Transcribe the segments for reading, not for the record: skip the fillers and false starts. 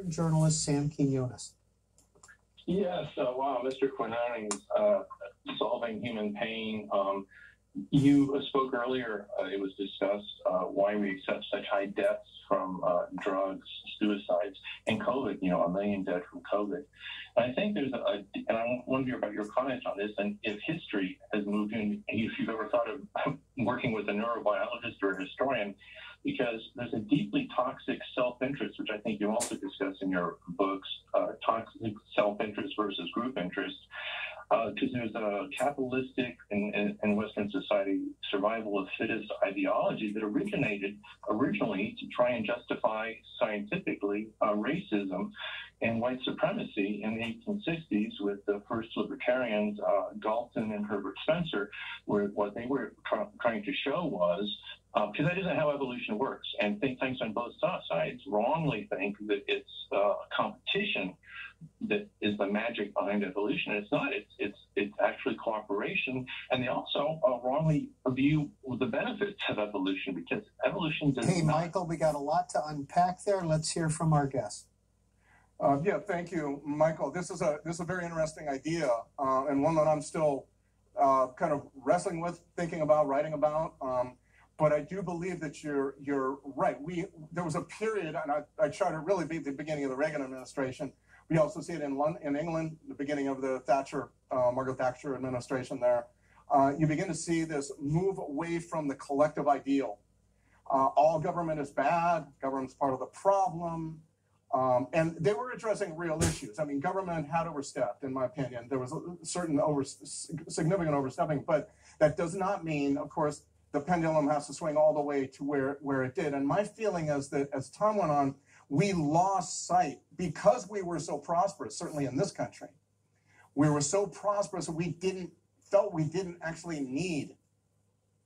Journalist Sam Quinones. Yes, wow, Mr. Quinones, solving human pain. You spoke earlier, it was discussed why we accept such high deaths from drugs, suicides, and COVID, a million dead from COVID. And I think there's and I wonder about your comments on this, and if history has moved in, if you've ever thought of working with a neurobiologist or a historian, because there's a deeply toxic self-interest, which I think you also discuss in your books, toxic self-interest versus group interest, because there's a capitalistic in Western society survival of fittest ideology that originated originally to try and justify scientifically racism and white supremacy in the 1860s with the first libertarians, Galton and Herbert Spencer, where what they were trying to show was, because that isn't how evolution works, and think tanks on both sides wrongly think that it's competition that is the magic behind evolution. It's not. It's actually cooperation, and they also wrongly view the benefits of evolution, because evolution does Hey, Michael, we got a lot to unpack there. Let's hear from our guest. Yeah, thank you, Michael. This is a very interesting idea, and one that I'm still kind of wrestling with, thinking about, writing about. But I do believe that you're right. There was a period, and I try to really be at the beginning of the Reagan administration. We also see it in England, the beginning of the Margaret Thatcher administration there. You begin to see this move away from the collective ideal. All government is bad, government's part of the problem. And they were addressing real issues. I mean, government had overstepped, in my opinion. There was a certain significant overstepping, but that does not mean, of course, the pendulum has to swing all the way to where it did. And my feeling is that as time went on, we lost sight, because we were so prosperous, certainly in this country. We were so prosperous that we felt we didn't actually need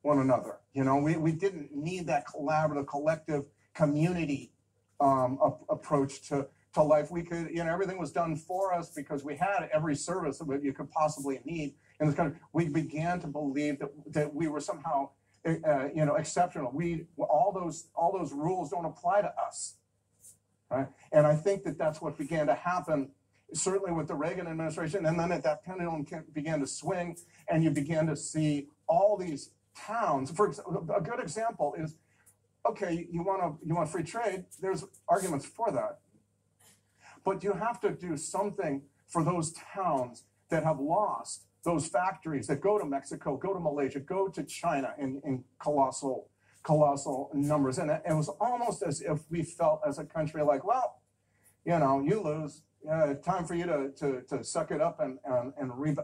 one another. We didn't need that collaborative, collective community approach to life. We could, everything was done for us because we had every service that you could possibly need in this country. We began to believe that we were somehow exceptional. All those rules don't apply to us, right? And I think that that's what began to happen, certainly with the Reagan administration, and then that pendulum began to swing, and you began to see all these towns. For a good example is, okay, you want free trade. There's arguments for that, but you have to do something for those towns that have lost those factories that go to Mexico, go to Malaysia, go to China in colossal numbers. And it was almost as if we felt as a country like, well, you lose. Time for you to suck it up and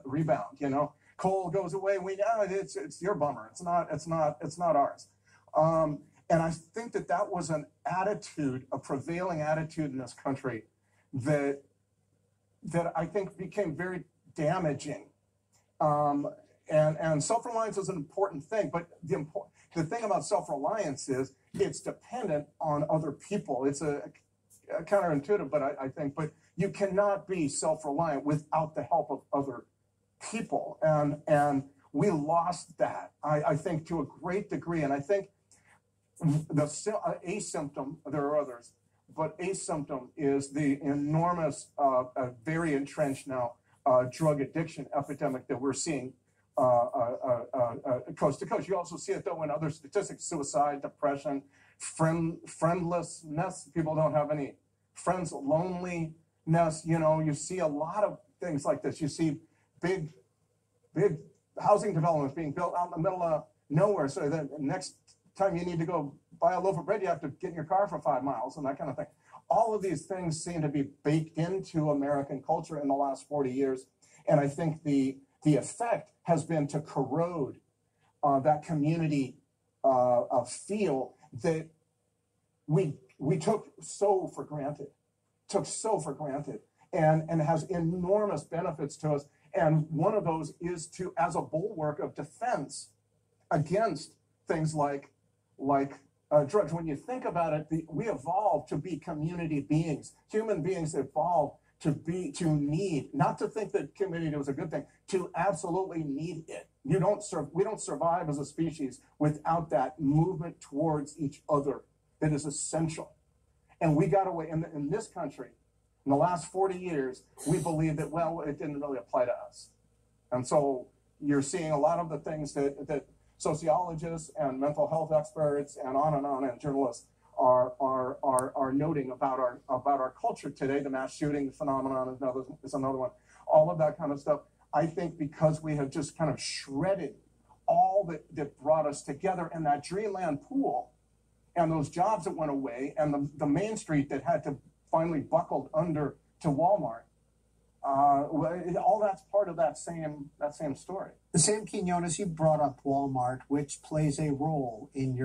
rebound. Coal goes away. It's your bummer. It's not ours. And I think that was an attitude, a prevailing attitude in this country that I think became very damaging. And self-reliance is an important thing, but the thing about self-reliance is it's dependent on other people. It's a counterintuitive, but I think, but you cannot be self-reliant without the help of other people. And we lost that, I think, to a great degree. And I think a symptom, there are others, but a symptom is the enormous, very entrenched now, drug addiction epidemic that we're seeing coast to coast. You also see it, though, in other statistics: suicide, depression, friendlessness. People don't have any friends, loneliness. You see a lot of things like this. You see big housing developments being built out in the middle of nowhere. So the next time you need to go buy a loaf of bread, you have to get in your car for 5 miles and that kind of thing. All of these things seem to be baked into American culture in the last 40 years. And I think the effect has been to corrode that community feel that we took so for granted, and has enormous benefits to us. And one of those is as a bulwark of defense against things like drugs. When you think about it, we evolved to be community beings. Human beings evolved to need, not to think that community was a good thing, to absolutely need it. We don't survive as a species without that movement towards each other that is essential. And we got away in this country, in the last 40 years, we believe that, well, it didn't really apply to us. And so you're seeing a lot of the things that sociologists and mental health experts and on, and journalists are noting about our culture today. The mass shooting phenomenon is another one. All of that kind of stuff. I think because we have just kind of shredded all that brought us together in that dreamland pool, and those jobs that went away, and the Main Street that had to finally buckled under to Walmart. All that's part of that same story. The same Quinones, you brought up Walmart, which plays a role in your